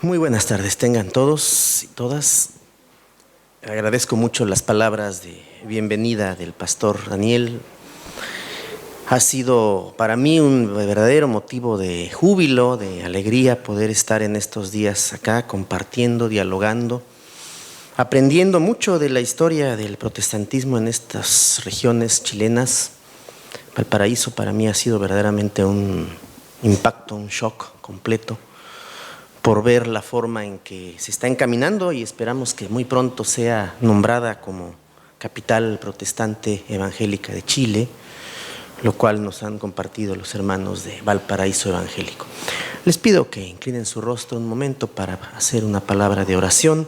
Muy buenas tardes, tengan todos y todas. Agradezco mucho las palabras de bienvenida del pastor Daniel. Ha sido para mí un verdadero motivo de júbilo, de alegría poder estar en estos días acá compartiendo, dialogando, aprendiendo mucho de la historia del protestantismo en estas regiones chilenas. Valparaíso para mí ha sido verdaderamente un impacto, un shock completo, por ver la forma en que se está encaminando y esperamos que muy pronto sea nombrada como capital protestante evangélica de Chile, lo cual nos han compartido los hermanos de Valparaíso Evangélico. Les pido que inclinen su rostro un momento para hacer una palabra de oración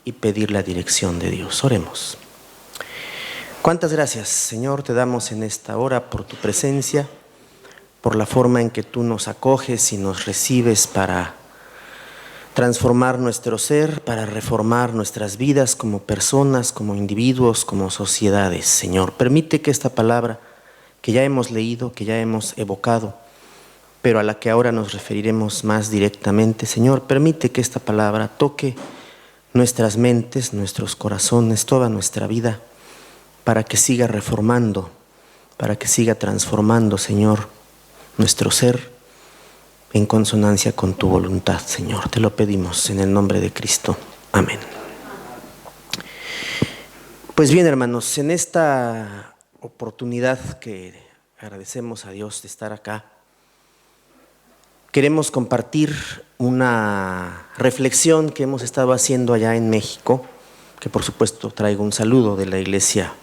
y pedir la dirección de Dios. Oremos. Cuántas gracias, Señor, te damos en esta hora por tu presencia, por la forma en que tú nos acoges y nos recibes para transformar nuestro ser, para reformar nuestras vidas como personas, como individuos, como sociedades. Señor, permite que esta palabra que ya hemos leído, que ya hemos evocado, pero a la que ahora nos referiremos más directamente, Señor, permite que esta palabra toque nuestras mentes, nuestros corazones, toda nuestra vida, para que siga reformando, para que siga transformando, Señor, nuestro ser, en consonancia con tu voluntad, Señor. Te lo pedimos en el nombre de Cristo. Amén. Pues bien, hermanos, en esta oportunidad que agradecemos a Dios de estar acá, queremos compartir una reflexión que hemos estado haciendo allá en México, que por supuesto traigo un saludo de la Iglesia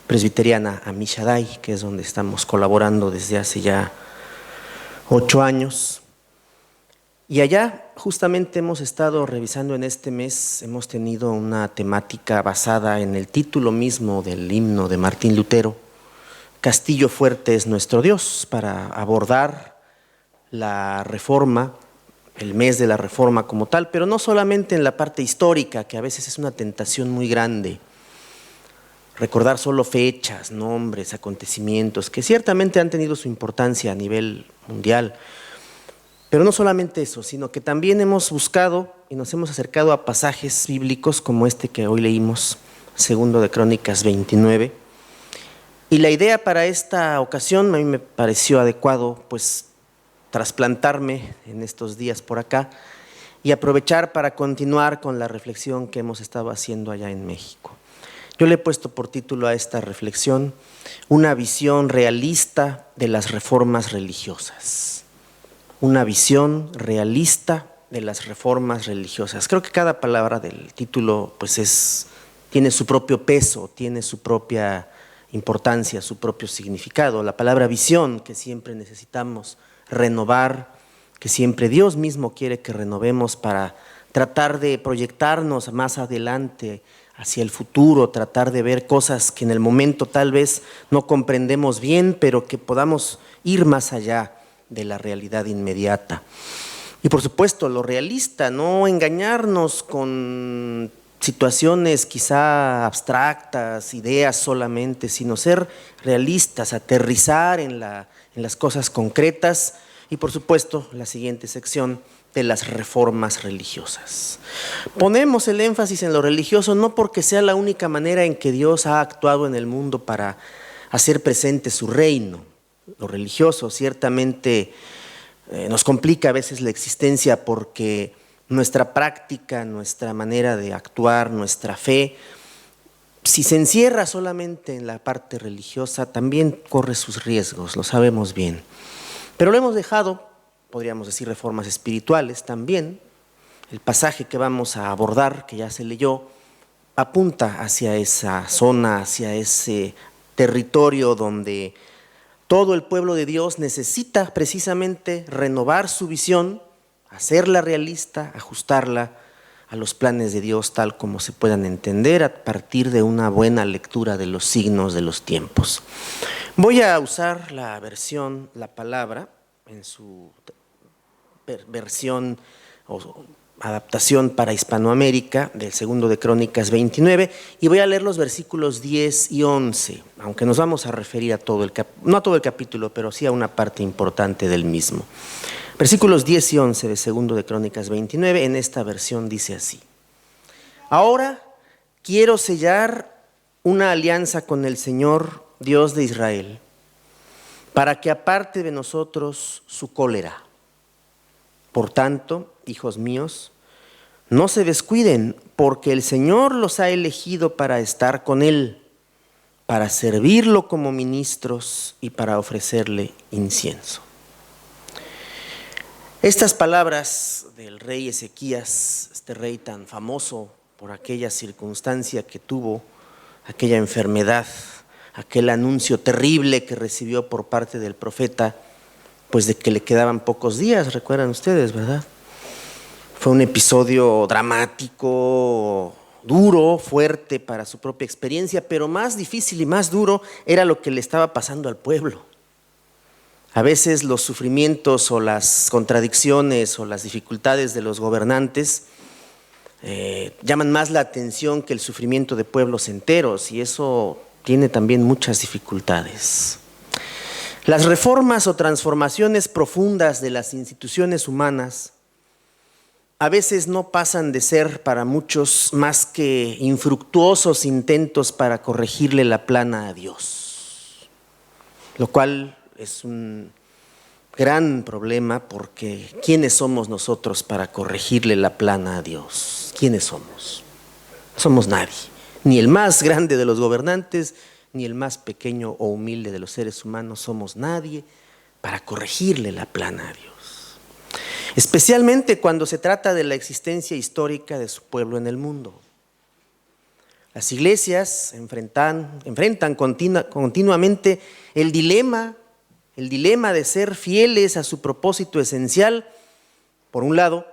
Presbiteriana Amishadai, que es donde estamos colaborando desde hace ya 8 años. Y allá justamente hemos estado revisando en este mes, hemos tenido una temática basada en el título mismo del himno de Martín Lutero, Castillo fuerte es nuestro Dios, para abordar la Reforma, el mes de la Reforma como tal, pero no solamente en la parte histórica, que a veces es una tentación muy grande, recordar solo fechas, nombres, acontecimientos, que ciertamente han tenido su importancia a nivel mundial. Pero no solamente eso, sino que también hemos buscado y nos hemos acercado a pasajes bíblicos como este que hoy leímos, 2 de Crónicas 29. Y la idea para esta ocasión a mí me pareció adecuado, pues, trasplantarme en estos días por acá y aprovechar para continuar con la reflexión que hemos estado haciendo allá en México. Yo le he puesto por título a esta reflexión, una visión realista de las reformas religiosas. Una visión realista de las reformas religiosas. Creo que cada palabra del título pues tiene su propio peso, tiene su propia importancia, su propio significado. La palabra visión, que siempre necesitamos renovar, que siempre Dios mismo quiere que renovemos para tratar de proyectarnos más adelante hacia el futuro, tratar de ver cosas que en el momento tal vez no comprendemos bien, pero que podamos ir más allá de la realidad inmediata. Y por supuesto, lo realista, no engañarnos con situaciones quizá abstractas, ideas solamente, sino ser realistas, aterrizar en las cosas concretas y por supuesto, la siguiente sección de las reformas religiosas. Ponemos el énfasis en lo religioso no porque sea la única manera en que Dios ha actuado en el mundo para hacer presente su reino. Lo religioso ciertamente nos complica a veces la existencia porque nuestra práctica, nuestra manera de actuar, nuestra fe, si se encierra solamente en la parte religiosa, también corre sus riesgos, lo sabemos bien. Pero lo hemos dejado, podríamos decir reformas espirituales también. El pasaje que vamos a abordar, que ya se leyó, apunta hacia esa zona, hacia ese territorio donde todo el pueblo de Dios necesita precisamente renovar su visión, hacerla realista, ajustarla a los planes de Dios tal como se puedan entender a partir de una buena lectura de los signos de los tiempos. Voy a usar la versión, la palabra, en su versión o adaptación para Hispanoamérica del 2 de Crónicas 29 y voy a leer los versículos 10 y 11, aunque nos vamos a referir a todo no a todo el capítulo, pero sí a una parte importante del mismo. Versículos 10 y 11 de 2 de Crónicas 29, en esta versión dice así: Ahora quiero sellar una alianza con el Señor, Dios de Israel, para que aparte de nosotros su cólera. Por tanto, hijos míos, no se descuiden, porque el Señor los ha elegido para estar con Él, para servirlo como ministros y para ofrecerle incienso. Estas palabras del rey Ezequías, este rey tan famoso por aquella circunstancia que tuvo, aquella enfermedad, aquel anuncio terrible que recibió por parte del profeta, pues de que le quedaban pocos días, recuerdan ustedes, ¿verdad? Fue un episodio dramático, duro, fuerte para su propia experiencia, pero más difícil y más duro era lo que le estaba pasando al pueblo. A veces los sufrimientos o las contradicciones o las dificultades de los gobernantes llaman más la atención que el sufrimiento de pueblos enteros, y eso tiene también muchas dificultades. Las reformas o transformaciones profundas de las instituciones humanas a veces no pasan de ser para muchos más que infructuosos intentos para corregirle la plana a Dios, lo cual es un gran problema, porque ¿quiénes somos nosotros para corregirle la plana a Dios? ¿Quiénes somos? No somos nadie, ni el más grande de los gobernantes, ni el más pequeño o humilde de los seres humanos. Somos nadie para corregirle la plana a Dios. Especialmente cuando se trata de la existencia histórica de su pueblo en el mundo. Las iglesias enfrentan continuamente el dilema de ser fieles a su propósito esencial. Por un lado,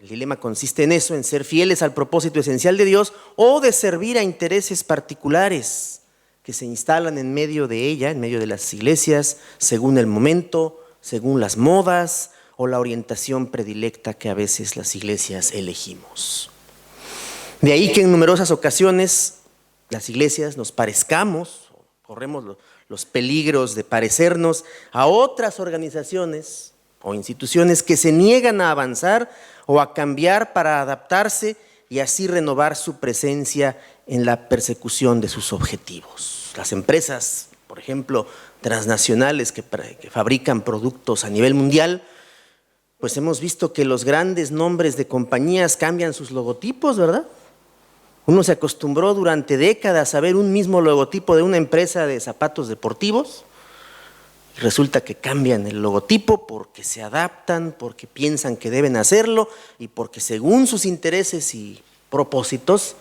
el dilema consiste en eso, en ser fieles al propósito esencial de Dios, o de servir a intereses particulares que se instalan en medio de ella, en medio de las iglesias, según el momento, según las modas o la orientación predilecta que a veces las iglesias elegimos. De ahí que en numerosas ocasiones las iglesias nos parezcamos, corremos los peligros de parecernos a otras organizaciones o instituciones que se niegan a avanzar o a cambiar para adaptarse y así renovar su presencia en la persecución de sus objetivos. Las empresas, por ejemplo, transnacionales que fabrican productos a nivel mundial, pues hemos visto que los grandes nombres de compañías cambian sus logotipos, ¿verdad? Uno se acostumbró durante décadas a ver un mismo logotipo de una empresa de zapatos deportivos, y resulta que cambian el logotipo porque se adaptan, porque piensan que deben hacerlo y porque según sus intereses y propósitos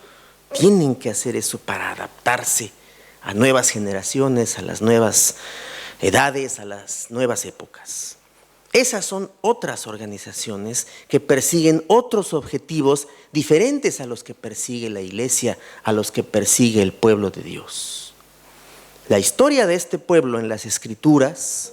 tienen que hacer eso para adaptarse a nuevas generaciones, a las nuevas edades, a las nuevas épocas. Esas son otras organizaciones que persiguen otros objetivos diferentes a los que persigue la iglesia, a los que persigue el pueblo de Dios. La historia de este pueblo en las Escrituras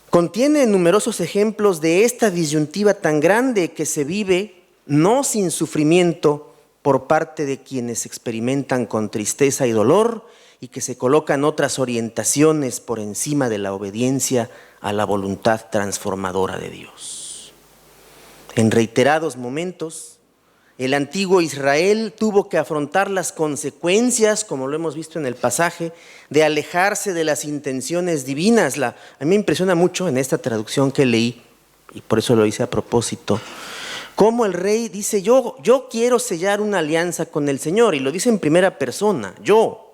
contiene numerosos ejemplos de esta disyuntiva tan grande que se vive no sin sufrimiento por parte de quienes experimentan con tristeza y dolor y que se colocan otras orientaciones por encima de la obediencia a la voluntad transformadora de Dios. En reiterados momentos, el antiguo Israel tuvo que afrontar las consecuencias, como lo hemos visto en el pasaje, de alejarse de las intenciones divinas. A mí me impresiona mucho en esta traducción que leí, y por eso lo hice a propósito, cómo el rey dice, yo quiero sellar una alianza con el Señor, y lo dice en primera persona, yo.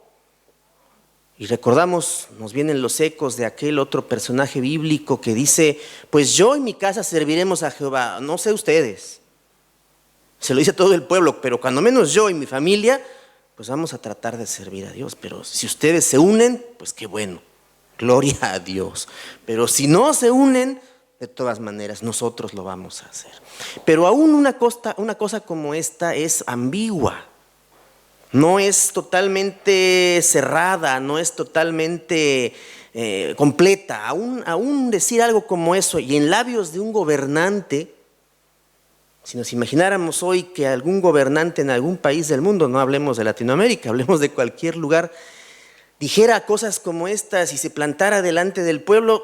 Y recordamos, nos vienen los ecos de aquel otro personaje bíblico que dice, pues yo y mi casa serviremos a Jehová, no sé ustedes. Se lo dice a todo el pueblo, pero cuando menos yo y mi familia, pues vamos a tratar de servir a Dios. Pero si ustedes se unen, pues qué bueno, gloria a Dios. Pero si no se unen, de todas maneras nosotros lo vamos a hacer. Pero aún una cosa como esta es ambigua. No es totalmente cerrada, no es totalmente completa. Aún decir algo como eso y en labios de un gobernante, si nos imagináramos hoy que algún gobernante en algún país del mundo, no hablemos de Latinoamérica, hablemos de cualquier lugar, dijera cosas como estas y se plantara delante del pueblo,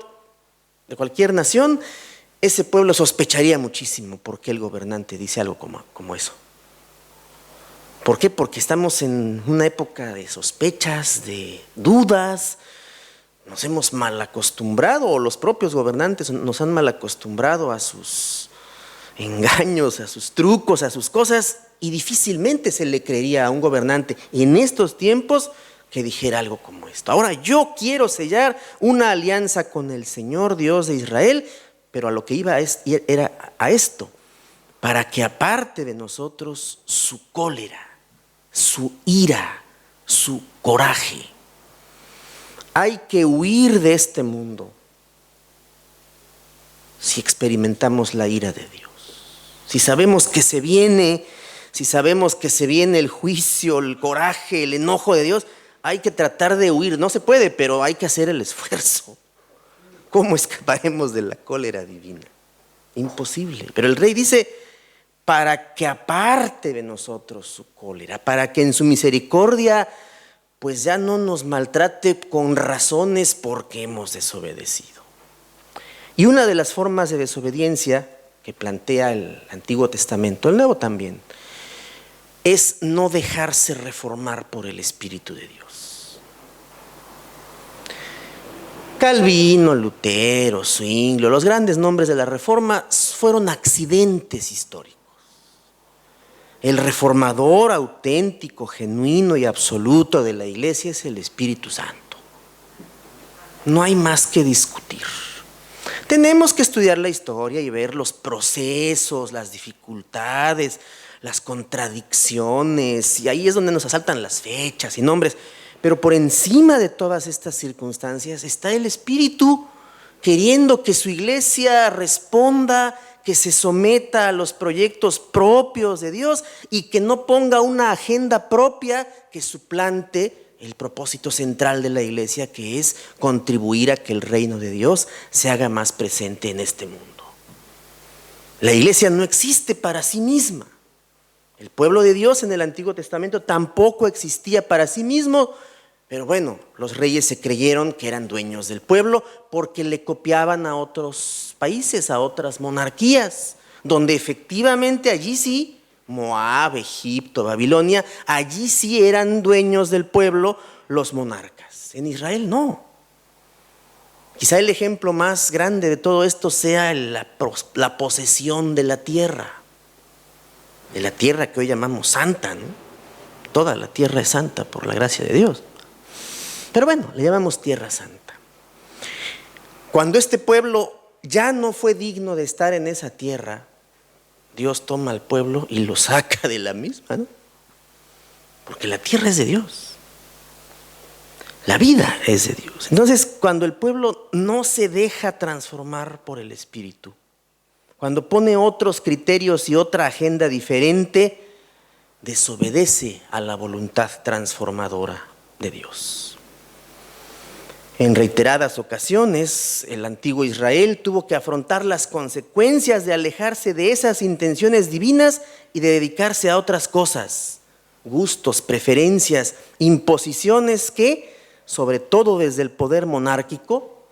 de cualquier nación, ese pueblo sospecharía muchísimo por qué el gobernante dice algo como eso. ¿Por qué? Porque estamos en una época de sospechas, de dudas. Nos hemos mal acostumbrado, o los propios gobernantes nos han mal acostumbrado a sus engaños, a sus trucos, a sus cosas, y difícilmente se le creería a un gobernante en estos tiempos que dijera algo como esto. Ahora yo quiero sellar una alianza con el Señor Dios de Israel, pero a lo que iba era a esto, para que aparte de nosotros su cólera, su ira, su coraje. Hay que huir de este mundo si experimentamos la ira de Dios. Si sabemos que se viene, el juicio, el coraje, el enojo de Dios, hay que tratar de huir. No se puede, pero hay que hacer el esfuerzo. ¿Cómo escaparemos de la cólera divina? Imposible. Pero el rey dice, para que aparte de nosotros su cólera, para que en su misericordia pues ya no nos maltrate con razones porque hemos desobedecido. Y una de las formas de desobediencia que plantea el Antiguo Testamento, el Nuevo también, es no dejarse reformar por el Espíritu de Dios. Calvino, Lutero, Zwinglio, los grandes nombres de la Reforma fueron accidentes históricos. El reformador auténtico, genuino y absoluto de la Iglesia es el Espíritu Santo. No hay más que discutir. Tenemos que estudiar la historia y ver los procesos, las dificultades, las contradicciones, y ahí es donde nos asaltan las fechas y nombres. Pero por encima de todas estas circunstancias está el Espíritu queriendo que su iglesia responda, que se someta a los proyectos propios de Dios y que no ponga una agenda propia que suplante el propósito central de la iglesia, que es contribuir a que el reino de Dios se haga más presente en este mundo. La iglesia no existe para sí misma. El pueblo de Dios en el Antiguo Testamento tampoco existía para sí mismo. Pero bueno, los reyes se creyeron que eran dueños del pueblo porque le copiaban a otros países, a otras monarquías, donde efectivamente allí sí, Moab, Egipto, Babilonia, allí sí eran dueños del pueblo los monarcas. En Israel no. Quizá el ejemplo más grande de todo esto sea la posesión de la tierra que hoy llamamos santa, ¿no? Toda la tierra es santa por la gracia de Dios. Pero bueno, le llamamos Tierra Santa. Cuando este pueblo ya no fue digno de estar en esa tierra, Dios toma al pueblo y lo saca de la misma, ¿no? Porque la tierra es de Dios. La vida es de Dios. Entonces, cuando el pueblo no se deja transformar por el Espíritu, cuando pone otros criterios y otra agenda diferente, desobedece a la voluntad transformadora de Dios. En reiteradas ocasiones, el antiguo Israel tuvo que afrontar las consecuencias de alejarse de esas intenciones divinas y de dedicarse a otras cosas, gustos, preferencias, imposiciones que, sobre todo desde el poder monárquico,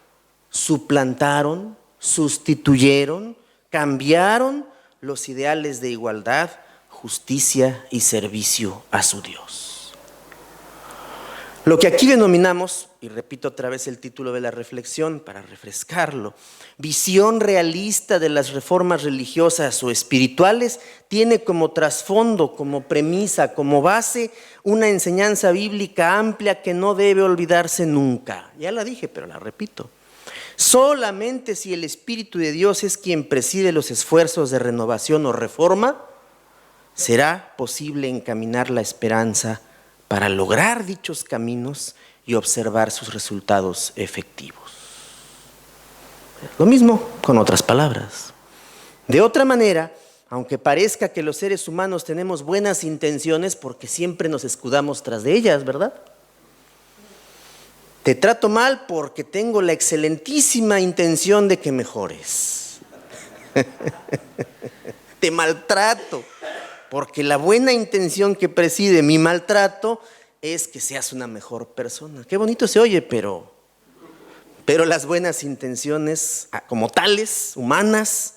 suplantaron, sustituyeron, cambiaron los ideales de igualdad, justicia y servicio a su Dios. Lo que aquí denominamos, y repito otra vez el título de la reflexión para refrescarlo, visión realista de las reformas religiosas o espirituales, tiene como trasfondo, como premisa, como base, una enseñanza bíblica amplia que no debe olvidarse nunca. Ya la dije, pero la repito. Solamente si el Espíritu de Dios es quien preside los esfuerzos de renovación o reforma, será posible encaminar la esperanza para lograr dichos caminos y observar sus resultados efectivos. Lo mismo con otras palabras. De otra manera, aunque parezca que los seres humanos tenemos buenas intenciones, porque siempre nos escudamos tras de ellas, ¿verdad? Te trato mal porque tengo la excelentísima intención de que mejores. Te maltrato porque la buena intención que preside mi maltrato es que seas una mejor persona. Qué bonito se oye, pero Pero las buenas intenciones, como tales, humanas,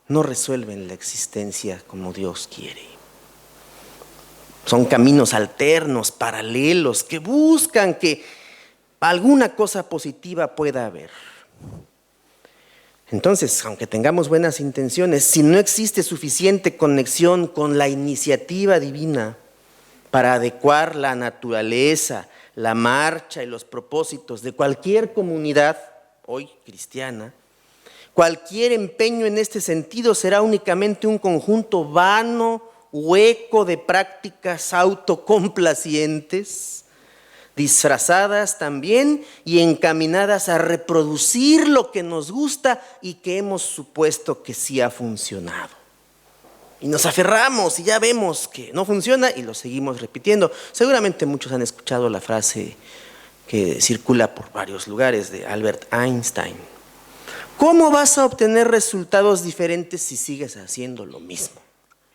no resuelven la existencia como Dios quiere. Son caminos alternos, paralelos, que buscan que alguna cosa positiva pueda haber. Entonces, aunque tengamos buenas intenciones, si no existe suficiente conexión con la iniciativa divina para adecuar la naturaleza, la marcha y los propósitos de cualquier comunidad, hoy cristiana, cualquier empeño en este sentido será únicamente un conjunto vano, hueco de prácticas autocomplacientes, disfrazadas también y encaminadas a reproducir lo que nos gusta y que hemos supuesto que sí ha funcionado. Y nos aferramos y ya vemos que no funciona y lo seguimos repitiendo. Seguramente muchos han escuchado la frase que circula por varios lugares de Albert Einstein. ¿Cómo vas a obtener resultados diferentes si sigues haciendo lo mismo?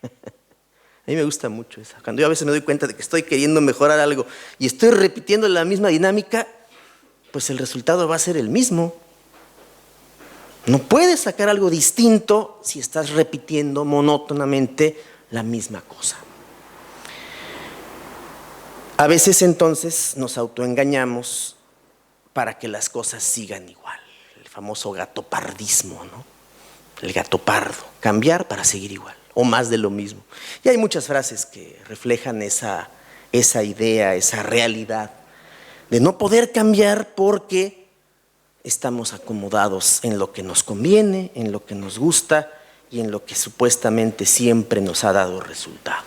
A mí me gusta mucho esa. Cuando yo a veces me doy cuenta de que estoy queriendo mejorar algo y estoy repitiendo la misma dinámica, pues el resultado va a ser el mismo. No puedes sacar algo distinto si estás repitiendo monótonamente la misma cosa. A veces entonces nos autoengañamos para que las cosas sigan igual. El famoso gatopardismo, ¿no? El gato pardo, cambiar para seguir igual, o más de lo mismo. Y hay muchas frases que reflejan esa idea, esa realidad de no poder cambiar porque estamos acomodados en lo que nos conviene, en lo que nos gusta y en lo que supuestamente siempre nos ha dado resultado.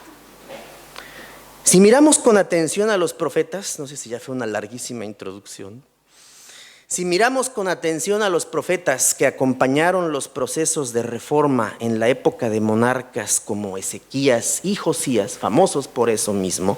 Si miramos con atención a los profetas, no sé si ya fue una larguísima introducción, si miramos con atención a los profetas que acompañaron los procesos de reforma en la época de monarcas como Ezequías y Josías, famosos por eso mismo,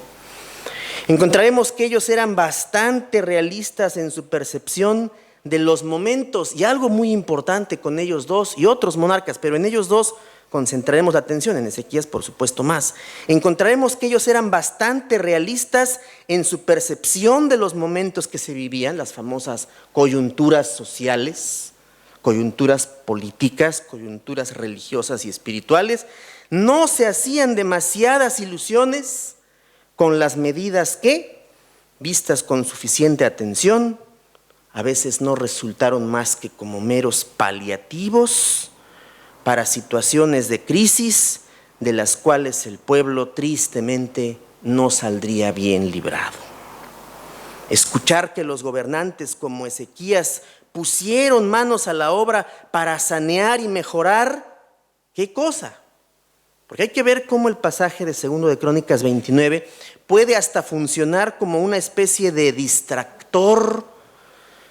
encontraremos que ellos eran bastante realistas en su percepción de los momentos, y algo muy importante con ellos dos y otros monarcas, pero en ellos dos concentraremos la atención, en Ezequías por supuesto más. Encontraremos que ellos eran bastante realistas en su percepción de los momentos que se vivían, las famosas coyunturas sociales, coyunturas políticas, coyunturas religiosas y espirituales. No se hacían demasiadas ilusiones con las medidas que, vistas con suficiente atención, a veces no resultaron más que como meros paliativos para situaciones de crisis de las cuales el pueblo tristemente no saldría bien librado. Escuchar que los gobernantes como Ezequías pusieron manos a la obra para sanear y mejorar, ¿qué cosa? Porque hay que ver cómo el pasaje de 2 de Crónicas 29 puede hasta funcionar como una especie de distractor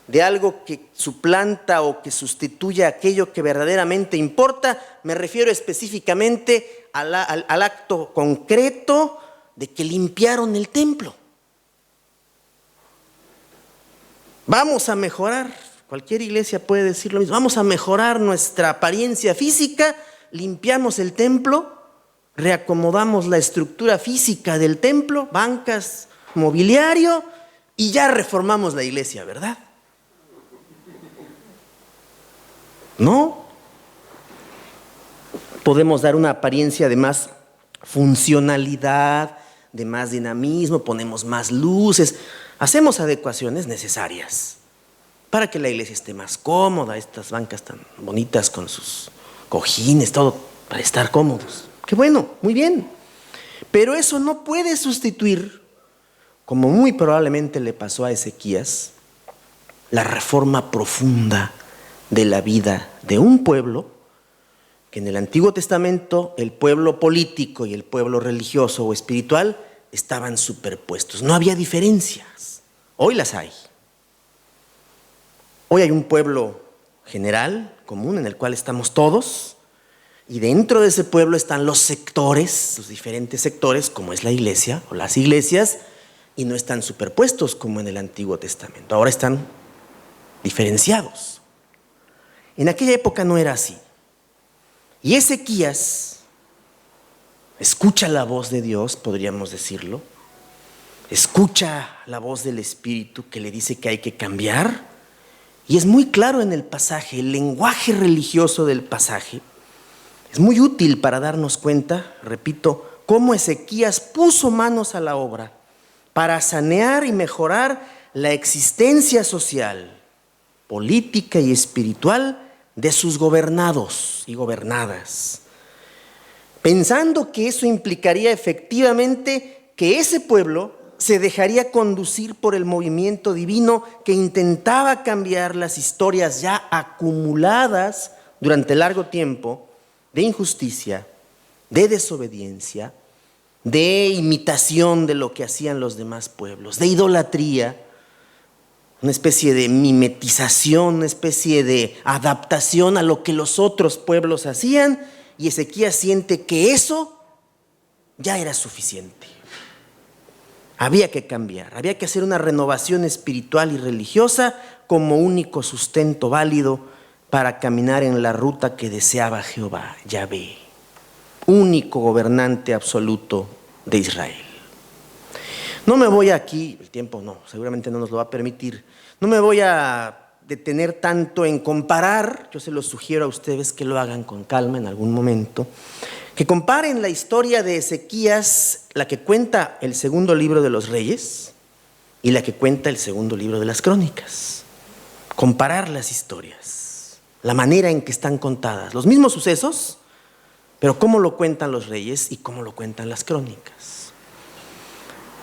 de algo que suplanta o que sustituya aquello que verdaderamente importa. Me refiero específicamente al acto concreto de que limpiaron el templo. Vamos a mejorar, cualquier iglesia puede decir lo mismo, vamos a mejorar nuestra apariencia física, limpiamos el templo, reacomodamos la estructura física del templo, bancas, mobiliario, y ya reformamos la iglesia, ¿verdad? No, podemos dar una apariencia de más funcionalidad, de más dinamismo, ponemos más luces, hacemos adecuaciones necesarias para que la iglesia esté más cómoda, estas bancas tan bonitas con sus cojines, todo para estar cómodos. Qué bueno, muy bien, pero eso no puede sustituir, como muy probablemente le pasó a Ezequías, la reforma profunda de la vida de un pueblo que en el Antiguo Testamento el pueblo político y el pueblo religioso o espiritual estaban superpuestos, no había diferencias. Hoy las hay. Hoy hay un pueblo general, común, en el cual estamos todos, y dentro de ese pueblo están los sectores, los diferentes sectores, como es la iglesia o las iglesias, y no están superpuestos como en el Antiguo Testamento. Ahora están diferenciados. En aquella época no era así. Y Ezequías escucha la voz de Dios, podríamos decirlo, escucha la voz del Espíritu que le dice que hay que cambiar Y es muy claro en el pasaje, el lenguaje religioso del pasaje es muy útil para darnos cuenta, repito, cómo Ezequías puso manos a la obra para sanear y mejorar la existencia social, política y espiritual de sus gobernados y gobernadas, pensando que eso implicaría efectivamente que ese pueblo se dejaría conducir por el movimiento divino que intentaba cambiar las historias ya acumuladas durante largo tiempo de injusticia, de desobediencia, de imitación de lo que hacían los demás pueblos, de idolatría, una especie de mimetización, una especie de adaptación a lo que los otros pueblos hacían, y Ezequías siente que eso ya era suficiente. Había que cambiar, había que hacer una renovación espiritual y religiosa como único sustento válido para caminar en la ruta que deseaba Jehová, Yahvé, único gobernante absoluto de Israel. No me voy aquí, el tiempo no, seguramente no nos lo va a permitir, no me voy a detener tanto en comparar, yo se los sugiero a ustedes que lo hagan con calma en algún momento, que comparen la historia de Ezequías, la que cuenta el segundo libro de los Reyes y la que cuenta el segundo libro de las Crónicas. Comparar las historias, la manera en que están contadas, los mismos sucesos, pero cómo lo cuentan los Reyes y cómo lo cuentan las Crónicas.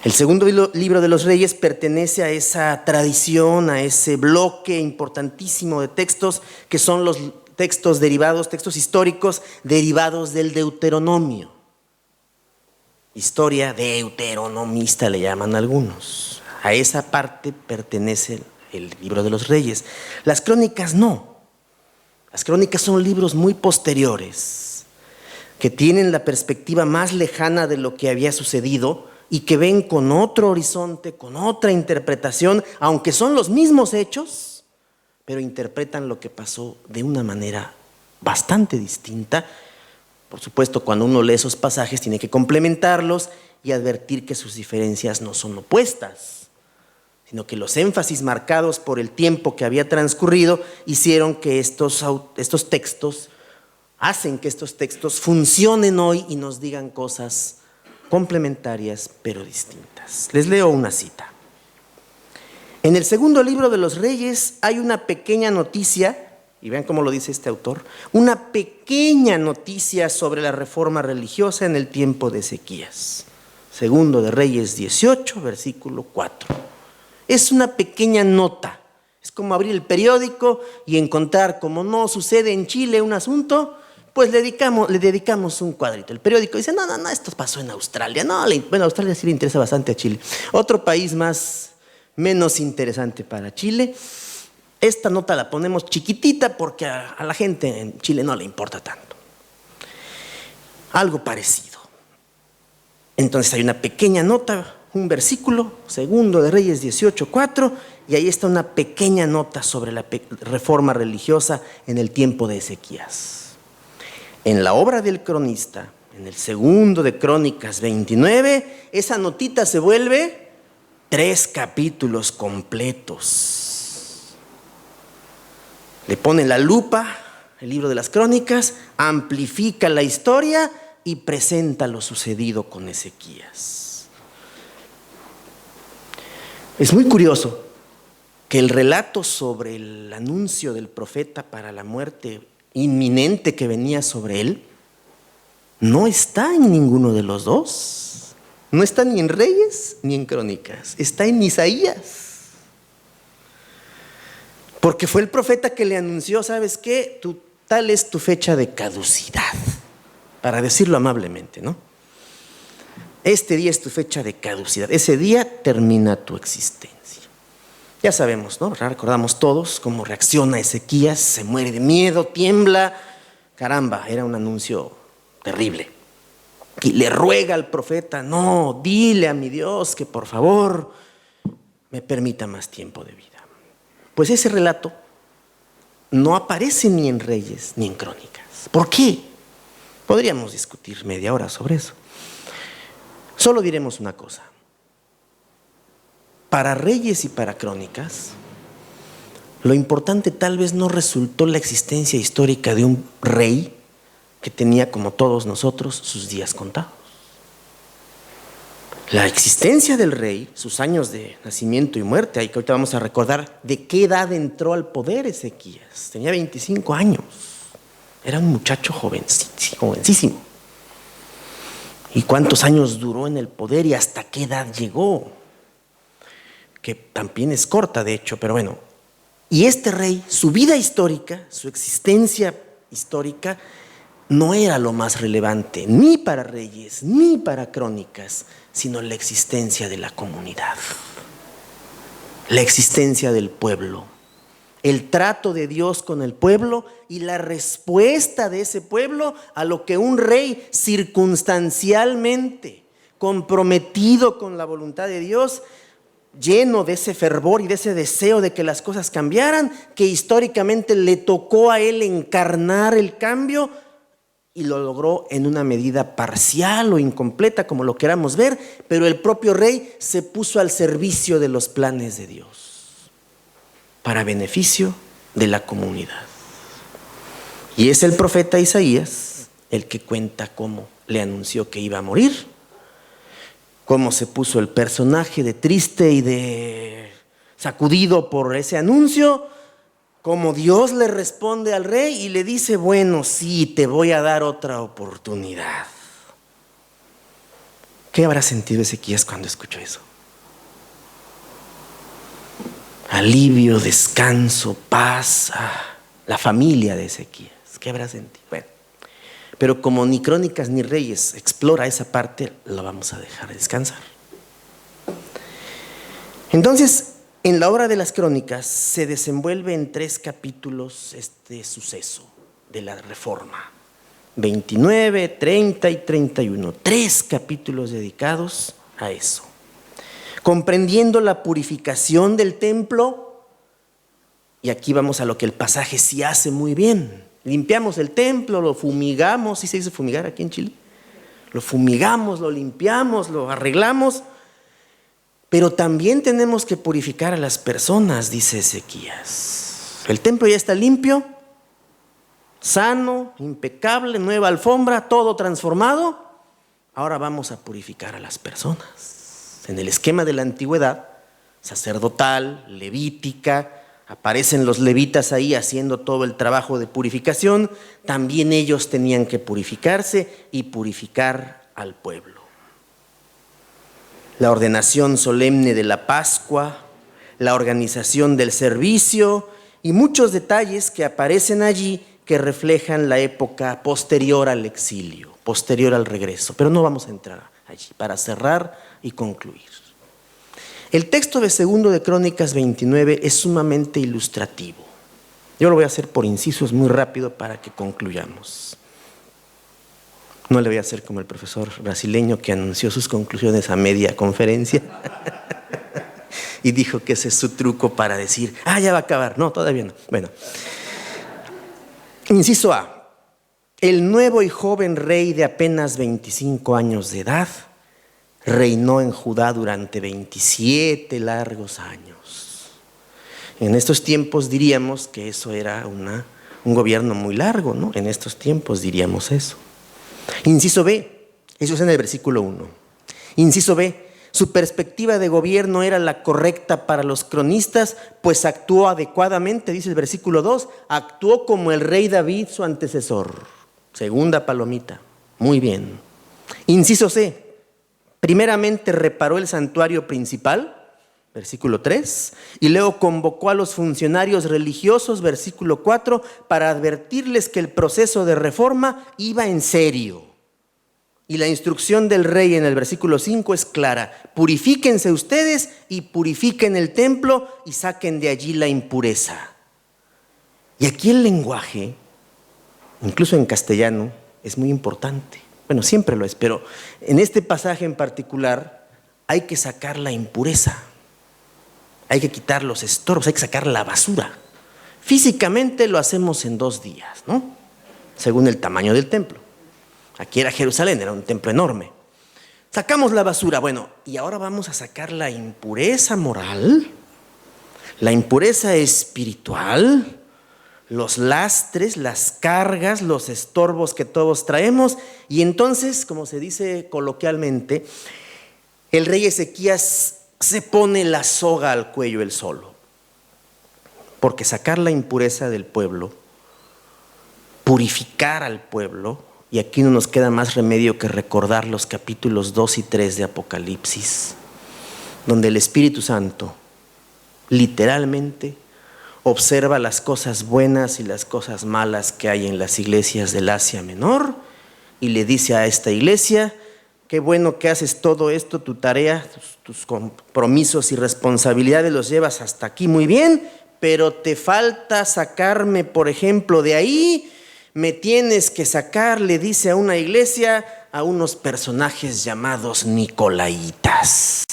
El segundo libro de los Reyes pertenece a esa tradición, a ese bloque importantísimo de textos que son los textos derivados, textos históricos derivados del Deuteronomio. Historia deuteronomista le llaman algunos. A esa parte pertenece el libro de los Reyes. Las Crónicas no. Las Crónicas son libros muy posteriores, que tienen la perspectiva más lejana de lo que había sucedido y que ven con otro horizonte, con otra interpretación, aunque son los mismos hechos, pero interpretan lo que pasó de una manera bastante distinta. Por supuesto, cuando uno lee esos pasajes tiene que complementarlos y advertir que sus diferencias no son opuestas, sino que los énfasis marcados por el tiempo que había transcurrido hicieron que estos textos, hacen que estos textos funcionen hoy y nos digan cosas complementarias pero distintas. Les leo una cita. En el segundo libro de los Reyes hay una pequeña noticia, y vean cómo lo dice este autor, una pequeña noticia sobre la reforma religiosa en el tiempo de Ezequías. Segundo de Reyes 18, versículo 4. Es una pequeña nota, es como abrir el periódico y encontrar, como no sucede en Chile un asunto, pues le dedicamos un cuadrito. El periódico dice, no, esto pasó en Australia. Bueno, a Australia sí le interesa bastante a Chile. Otro país menos interesante para Chile. Esta nota la ponemos chiquitita porque a la gente en Chile no le importa tanto. Algo parecido. Entonces hay una pequeña nota, un versículo, segundo de Reyes 18:4, y ahí está una pequeña nota sobre la reforma religiosa en el tiempo de Ezequías. En la obra del cronista, en el segundo de Crónicas 29, esa notita se vuelve 3 capítulos completos. Le pone la lupa, el libro de las Crónicas, amplifica la historia y presenta lo sucedido con Ezequías. Es muy curioso que el relato sobre el anuncio del profeta para la muerte inminente que venía sobre él no está en ninguno de los dos. No está ni en Reyes ni en Crónicas, está en Isaías. Porque fue el profeta que le anunció, ¿sabes qué? Tal es tu fecha de caducidad, para decirlo amablemente, ¿no? Este día es tu fecha de caducidad, ese día termina tu existencia. Ya sabemos, ¿no? Recordamos todos cómo reacciona Ezequías, se muere de miedo, tiembla. Caramba, era un anuncio terrible. Y le ruega al profeta, no, dile a mi Dios que por favor me permita más tiempo de vida. Pues ese relato no aparece ni en Reyes ni en Crónicas. ¿Por qué? Podríamos discutir media hora sobre eso. Solo diremos una cosa. Para Reyes y para Crónicas, Lo importante tal vez no resultó la existencia histórica de un rey que tenía, como todos nosotros, sus días contados. La existencia del rey, sus años de nacimiento y muerte, ahí que ahorita vamos a recordar de qué edad entró al poder Ezequías. Tenía 25 años, era un muchacho jovencísimo. ¿Y cuántos años duró en el poder y hasta qué edad llegó? Que también es corta, de hecho, pero bueno. Y este rey, su vida histórica, su existencia histórica, no era lo más relevante, ni para Reyes, ni para Crónicas, sino la existencia de la comunidad, la existencia del pueblo, el trato de Dios con el pueblo y la respuesta de ese pueblo a lo que un rey circunstancialmente comprometido con la voluntad de Dios, lleno de ese fervor y de ese deseo de que las cosas cambiaran, que históricamente le tocó a él encarnar el cambio y lo logró en una medida parcial o incompleta, como lo queramos ver, pero el propio rey se puso al servicio de los planes de Dios para beneficio de la comunidad. Y es el profeta Isaías el que cuenta cómo le anunció que iba a morir, cómo se puso el personaje de triste y de sacudido por ese anuncio, cómo Dios le responde al rey y le dice, bueno, sí, te voy a dar otra oportunidad. ¿Qué habrá sentido Ezequías cuando escuchó eso? Alivio, descanso, paz, la familia de Ezequías. ¿Qué habrá sentido? Bueno, pero como ni Crónicas ni Reyes explora esa parte, lo vamos a dejar descansar. Entonces, en la obra de las Crónicas se desenvuelve en 3 capítulos este suceso de la Reforma. 29, 30 y 31. 3 capítulos dedicados a eso. Comprendiendo la purificación del templo, y aquí vamos a lo que el pasaje sí hace muy bien. Limpiamos el templo, lo fumigamos, ¿sí se dice fumigar aquí en Chile? Lo fumigamos, lo limpiamos, lo arreglamos, pero también tenemos que purificar a las personas, dice Ezequías. El templo ya está limpio, sano, impecable, nueva alfombra, todo transformado. Ahora vamos a purificar a las personas. En el esquema de la antigüedad, sacerdotal, levítica, aparecen los levitas ahí haciendo todo el trabajo de purificación. También ellos tenían que purificarse y purificar al pueblo. La ordenación solemne de la Pascua, la organización del servicio y muchos detalles que aparecen allí que reflejan la época posterior al exilio, posterior al regreso. Pero no vamos a entrar allí para cerrar y concluir. El texto de 2 de Crónicas 29 es sumamente ilustrativo. Yo lo voy a hacer por incisos muy rápido para que concluyamos. No le voy a hacer como el profesor brasileño que anunció sus conclusiones a media conferencia y dijo que ese es su truco para decir, ya va a acabar. No, todavía no. Bueno, inciso A. El nuevo y joven rey de apenas 25 años de edad reinó en Judá durante 27 largos años. En estos tiempos diríamos que eso era un gobierno muy largo, ¿no? En estos tiempos diríamos eso. Inciso B, eso es en el versículo 1. Inciso B, su perspectiva de gobierno era la correcta para los cronistas, pues actuó adecuadamente, dice el versículo 2, actuó como el rey David, su antecesor. Segunda palomita, muy bien. Inciso C, primeramente reparó el santuario principal, versículo 3, y luego convocó a los funcionarios religiosos, versículo 4, para advertirles que el proceso de reforma iba en serio. Y la instrucción del rey en el versículo 5 es clara: purifíquense ustedes y purifiquen el templo y saquen de allí la impureza. Y aquí el lenguaje, incluso en castellano, es muy importante. Bueno, siempre lo es, pero en este pasaje en particular hay que sacar la impureza. Hay que quitar los estorbos, hay que sacar la basura. Físicamente lo hacemos en 2 días, ¿no? Según el tamaño del templo. Aquí era Jerusalén, era un templo enorme. Sacamos la basura, bueno, y ahora vamos a sacar la impureza moral, La impureza espiritual, los lastres, las cargas, los estorbos que todos traemos. Y entonces, como se dice coloquialmente, el rey Ezequías se pone la soga al cuello él solo. Porque sacar la impureza del pueblo, purificar al pueblo, y aquí no nos queda más remedio que recordar los capítulos 2 y 3 de Apocalipsis, donde el Espíritu Santo literalmente observa las cosas buenas y las cosas malas que hay en las iglesias del Asia Menor y le dice a esta iglesia: qué bueno que haces todo esto, tu tarea, tus compromisos y responsabilidades los llevas hasta aquí muy bien, pero te falta sacarme, por ejemplo, de ahí. Me tienes que sacar, le dice a una iglesia, a unos personajes llamados Nicolaitas.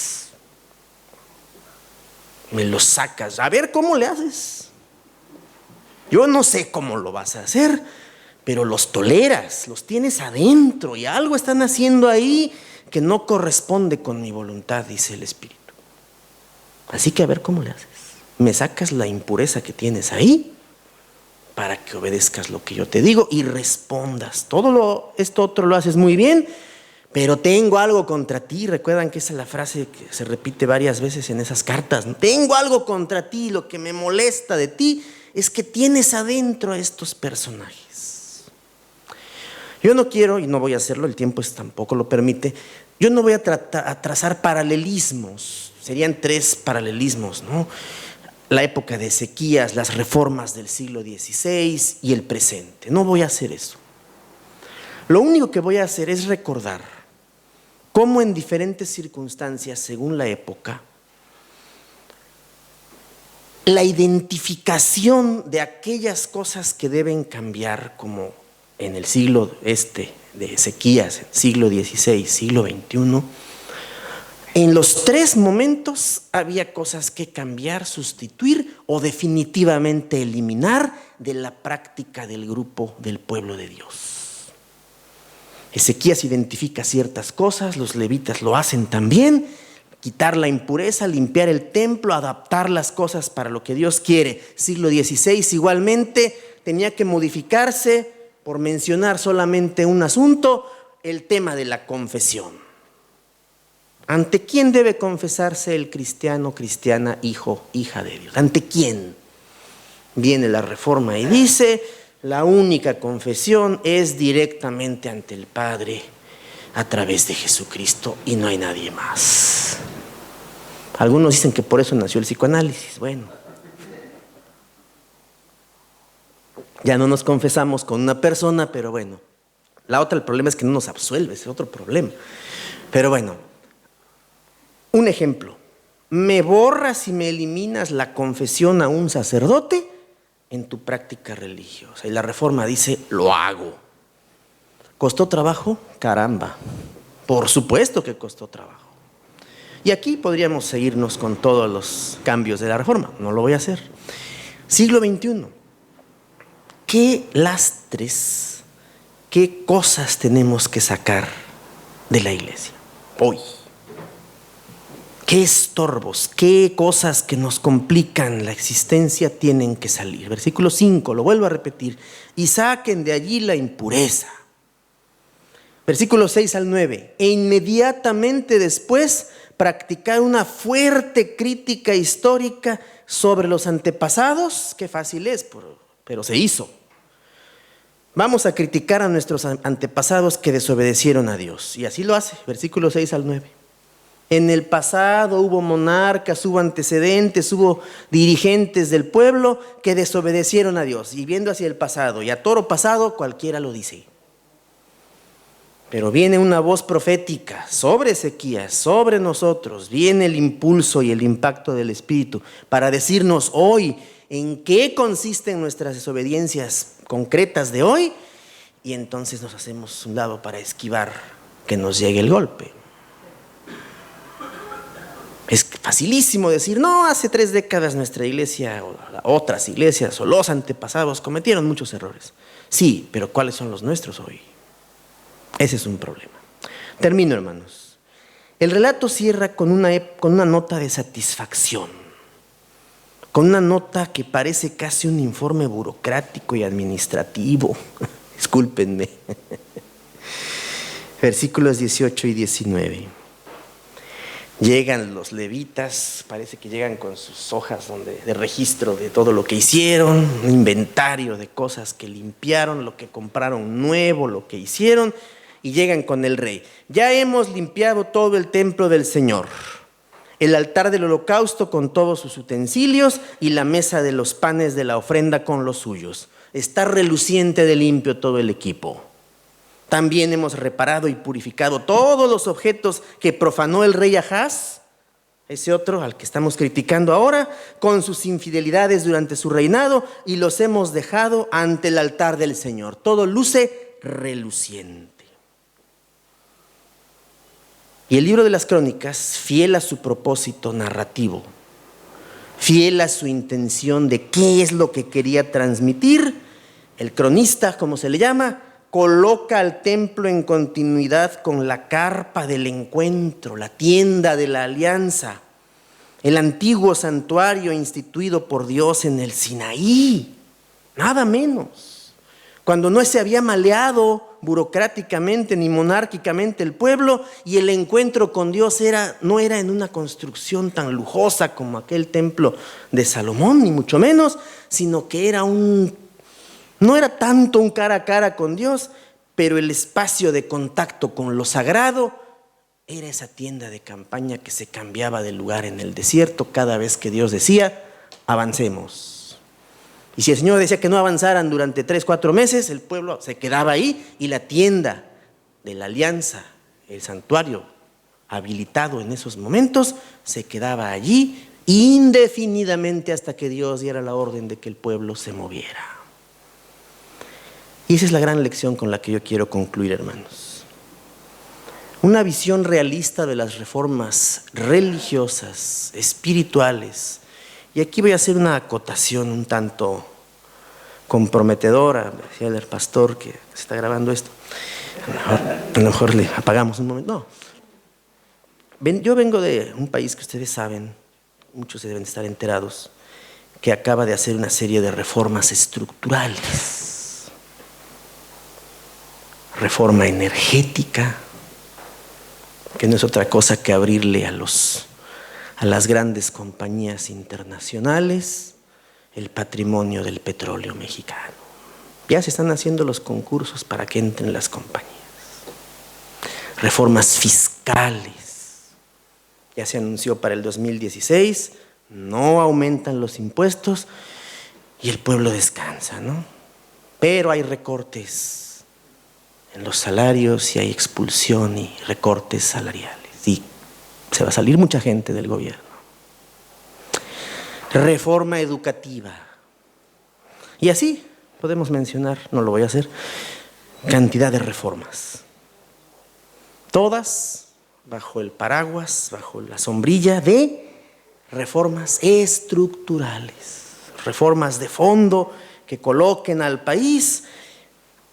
Me los sacas, a ver cómo le haces. Yo no sé cómo lo vas a hacer, pero los toleras, los tienes adentro y algo están haciendo ahí que no corresponde con mi voluntad, dice el Espíritu. Así que a ver cómo le haces. Me sacas la impureza que tienes ahí para que obedezcas lo que yo te digo y respondas. Esto otro lo haces muy bien, pero tengo algo contra ti. Recuerdan que esa es la frase que se repite varias veces en esas cartas, ¿no? Tengo algo contra ti, lo que me molesta de ti es que tienes adentro a estos personajes. Yo no quiero, y no voy a hacerlo, el tiempo tampoco lo permite, yo no voy a trazar paralelismos, serían 3 paralelismos, ¿no? La época de Ezequías, las reformas del siglo XVI y el presente. No voy a hacer eso. Lo único que voy a hacer es recordar cómo en diferentes circunstancias, según la época, la identificación de aquellas cosas que deben cambiar, como en el siglo de Ezequías, siglo XVI, siglo XXI, en los 3 momentos había cosas que cambiar, sustituir o definitivamente eliminar de la práctica del grupo del pueblo de Dios. Ezequías identifica ciertas cosas, los levitas lo hacen también: quitar la impureza, limpiar el templo, adaptar las cosas para lo que Dios quiere. Siglo XVI igualmente tenía que modificarse, por mencionar solamente un asunto, el tema de la confesión. ¿Ante quién debe confesarse el cristiano, cristiana, hijo, hija de Dios? ¿Ante quién? Viene la Reforma y dice: la única confesión es directamente ante el Padre a través de Jesucristo y no hay nadie más. Algunos dicen que por eso nació el psicoanálisis. Bueno, ya no nos confesamos con una persona, pero bueno. El problema es que no nos absuelve, ese es otro problema. Pero bueno, un ejemplo: me borras y me eliminas la confesión a un sacerdote en tu práctica religiosa. Y la Reforma dice: lo hago. ¿Costó trabajo? Caramba, por supuesto que costó trabajo. Y aquí podríamos seguirnos con todos los cambios de la Reforma, no lo voy a hacer. Siglo XXI, ¿qué lastres, qué cosas tenemos que sacar de la iglesia hoy? ¿Qué estorbos, qué cosas que nos complican la existencia tienen que salir? Versículo 5, lo vuelvo a repetir: y saquen de allí la impureza. Versículo 6 al 9, e inmediatamente después practicar una fuerte crítica histórica sobre los antepasados. Qué fácil es, pero se hizo. Vamos a criticar a nuestros antepasados que desobedecieron a Dios. Y así lo hace, versículo 6 al 9. En el pasado hubo monarcas, hubo antecedentes, hubo dirigentes del pueblo que desobedecieron a Dios. Y viendo hacia el pasado y a toro pasado, cualquiera lo dice. Pero viene una voz profética sobre Ezequías, sobre nosotros. Viene el impulso y el impacto del Espíritu para decirnos hoy en qué consisten nuestras desobediencias concretas de hoy. Y entonces nos hacemos un lado para esquivar que nos llegue el golpe. Es facilísimo decir: no, hace 3 décadas nuestra iglesia o otras iglesias o los antepasados cometieron muchos errores. Sí, pero ¿cuáles son los nuestros hoy? Ese es un problema. Termino, hermanos. El relato cierra con una nota de satisfacción. con una nota que parece casi un informe burocrático y administrativo. Discúlpenme. Versículos 18 y 19. Llegan los levitas, parece que llegan con sus hojas de registro de todo lo que hicieron, un inventario de cosas que limpiaron, lo que compraron nuevo, lo que hicieron, y llegan con el rey. Ya hemos limpiado todo el templo del Señor, el altar del holocausto con todos sus utensilios y la mesa de los panes de la ofrenda con los suyos. Está reluciente de limpio todo el equipo. También hemos reparado y purificado todos los objetos que profanó el rey Ahaz, ese otro al que estamos criticando ahora, con sus infidelidades durante su reinado, y los hemos dejado ante el altar del Señor. Todo luce reluciente. Y el libro de las Crónicas, fiel a su propósito narrativo, fiel a su intención de qué es lo que quería transmitir, el cronista, como se le llama, coloca al templo en continuidad con la carpa del encuentro, la tienda de la alianza, el antiguo santuario instituido por Dios en el Sinaí, nada menos. Cuando no se había maleado burocráticamente ni monárquicamente el pueblo, y el encuentro con Dios no era en una construcción tan lujosa como aquel templo de Salomón, ni mucho menos, sino que no era tanto un cara a cara con Dios, pero el espacio de contacto con lo sagrado era esa tienda de campaña que se cambiaba de lugar en el desierto cada vez que Dios decía, avancemos. Y si el Señor decía que no avanzaran durante 3-4 meses, el pueblo se quedaba ahí, y la tienda de la alianza, el santuario habilitado en esos momentos, se quedaba allí indefinidamente hasta que Dios diera la orden de que el pueblo se moviera. Y esa es la gran lección con la que yo quiero concluir, hermanos. Una visión realista de las reformas religiosas, espirituales. Y aquí voy a hacer una acotación un tanto comprometedora, decía el pastor que se está grabando esto. A lo mejor le apagamos un momento. No. Yo vengo de un país que ustedes saben, muchos se deben estar enterados, que acaba de hacer una serie de reformas estructurales. Reforma energética, que no es otra cosa que abrirle a las grandes compañías internacionales el patrimonio del petróleo mexicano. Ya se están haciendo los concursos para que entren las compañías. Reformas fiscales. Ya se anunció para el 2016, no aumentan los impuestos y el pueblo descansa, ¿no? Pero hay recortes en los salarios y hay expulsión y recortes salariales. Y se va a salir mucha gente del gobierno. Reforma educativa. Y así podemos mencionar, no lo voy a hacer, cantidad de reformas. Todas bajo el paraguas, bajo la sombrilla de reformas estructurales. Reformas de fondo que coloquen al país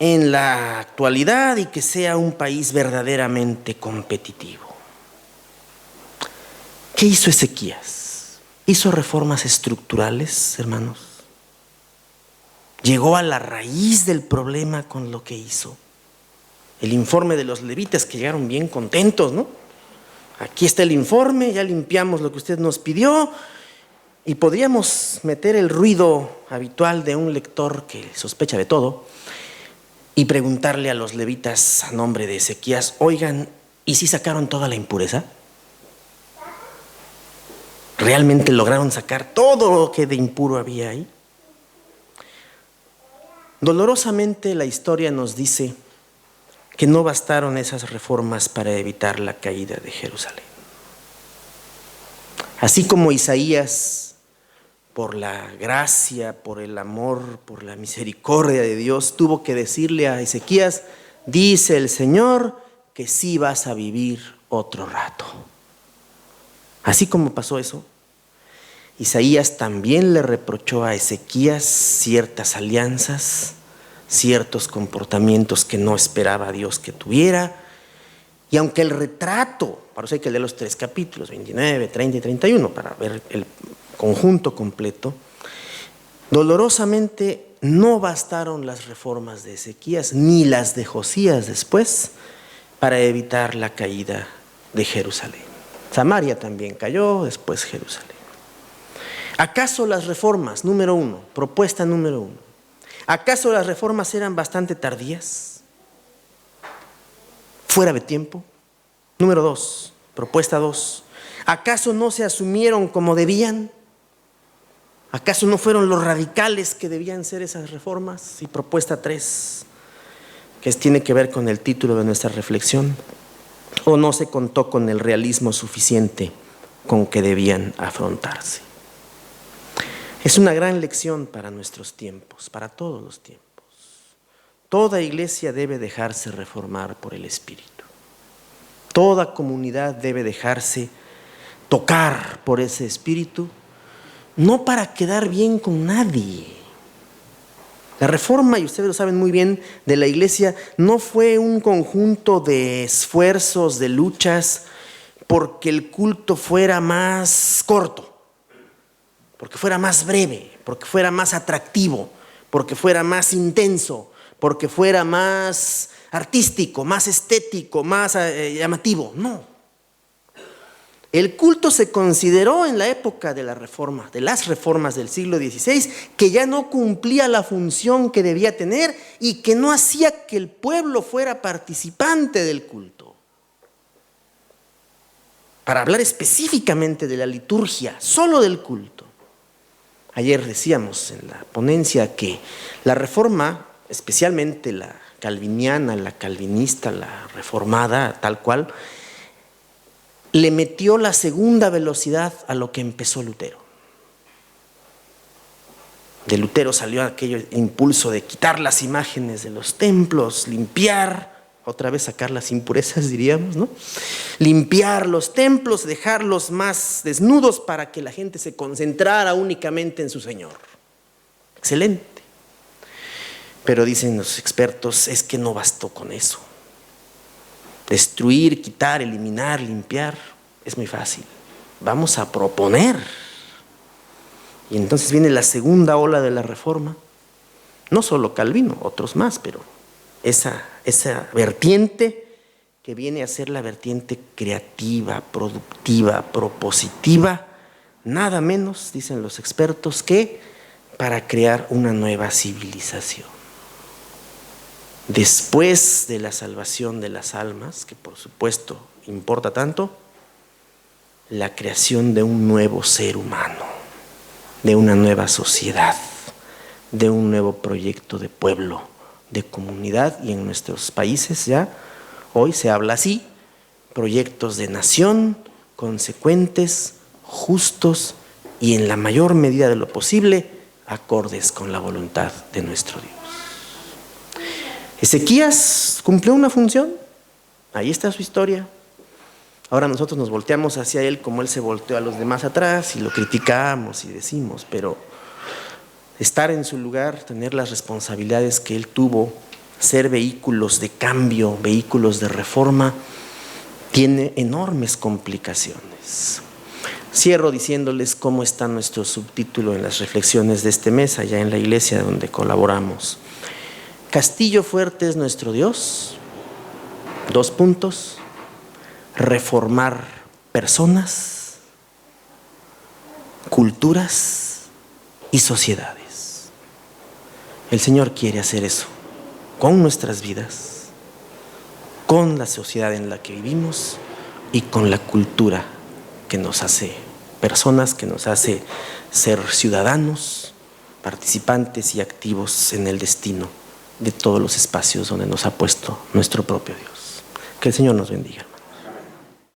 en la actualidad y que sea un país verdaderamente competitivo. ¿Qué hizo Ezequías? ¿Hizo reformas estructurales, hermanos? ¿Llegó a la raíz del problema con lo que hizo? El informe de los levitas, que llegaron bien contentos, ¿no? Aquí está el informe, ya limpiamos lo que usted nos pidió, y podríamos meter el ruido habitual de un lector que sospecha de todo y preguntarle a los levitas a nombre de Ezequías, oigan, ¿y si sacaron toda la impureza? ¿Realmente lograron sacar todo lo que de impuro había ahí? Dolorosamente la historia nos dice que no bastaron esas reformas para evitar la caída de Jerusalén. Así como Isaías, por la gracia, por el amor, por la misericordia de Dios, tuvo que decirle a Ezequías, dice el Señor que sí vas a vivir otro rato. Así como pasó eso, Isaías también le reprochó a Ezequías ciertas alianzas, ciertos comportamientos que no esperaba Dios que tuviera. Y aunque el retrato, para eso hay que leer los 3 capítulos, 29, 30 y 31, para ver conjunto completo, dolorosamente no bastaron las reformas de Ezequías ni las de Josías después para evitar la caída de Jerusalén. Samaria también cayó, después Jerusalén. ¿Acaso las reformas, número uno, propuesta número uno, acaso las reformas eran bastante tardías? ¿Fuera de tiempo? Número dos, propuesta dos, ¿acaso no se asumieron como debían? ¿Acaso no fueron los radicales que debían ser esas reformas? Y propuesta tres, que tiene que ver con el título de nuestra reflexión, ¿o no se contó con el realismo suficiente con que debían afrontarse? Es una gran lección para nuestros tiempos, para todos los tiempos. Toda iglesia debe dejarse reformar por el Espíritu. Toda comunidad debe dejarse tocar por ese Espíritu, no para quedar bien con nadie. La reforma, y ustedes lo saben muy bien, de la iglesia no fue un conjunto de esfuerzos, de luchas, porque el culto fuera más corto, porque fuera más breve, porque fuera más atractivo, porque fuera más intenso, porque fuera más artístico, más estético, más llamativo. No. El culto se consideró en la época de la reforma, de las reformas del siglo XVI, que ya no cumplía la función que debía tener y que no hacía que el pueblo fuera participante del culto. Para hablar específicamente de la liturgia, solo del culto. Ayer decíamos en la ponencia que la reforma, especialmente la calviniana, la calvinista, la reformada, tal cual, le metió la segunda velocidad a lo que empezó Lutero. De Lutero salió aquel impulso de quitar las imágenes de los templos, limpiar, otra vez sacar las impurezas, diríamos, ¿no? Limpiar los templos, dejarlos más desnudos para que la gente se concentrara únicamente en su Señor. Excelente. Pero dicen los expertos, es que no bastó con eso. Destruir, quitar, eliminar, limpiar, es muy fácil. Vamos a proponer. Y entonces viene la segunda ola de la reforma. No solo Calvino, otros más, pero esa vertiente que viene a ser la vertiente creativa, productiva, propositiva, nada menos, dicen los expertos, que para crear una nueva civilización. Después de la salvación de las almas, que por supuesto importa tanto, la creación de un nuevo ser humano, de una nueva sociedad, de un nuevo proyecto de pueblo, de comunidad, y en nuestros países ya hoy se habla así, proyectos de nación consecuentes, justos y en la mayor medida de lo posible acordes con la voluntad de nuestro Dios. Ezequías cumplió una función, ahí está su historia. Ahora nosotros nos volteamos hacia él como él se volteó a los demás atrás y lo criticamos y decimos, pero estar en su lugar, tener las responsabilidades que él tuvo, ser vehículos de cambio, vehículos de reforma, tiene enormes complicaciones. Cierro diciéndoles cómo está nuestro subtítulo en las reflexiones de este mes, allá en la iglesia donde colaboramos. Castillo fuerte es nuestro Dios. 2 puntos. Reformar personas, culturas y sociedades. El Señor quiere hacer eso con nuestras vidas, con la sociedad en la que vivimos y con la cultura que nos hace personas, que nos hace ser ciudadanos, participantes y activos en el destino de todos los espacios donde nos ha puesto nuestro propio Dios. Que el Señor nos bendiga.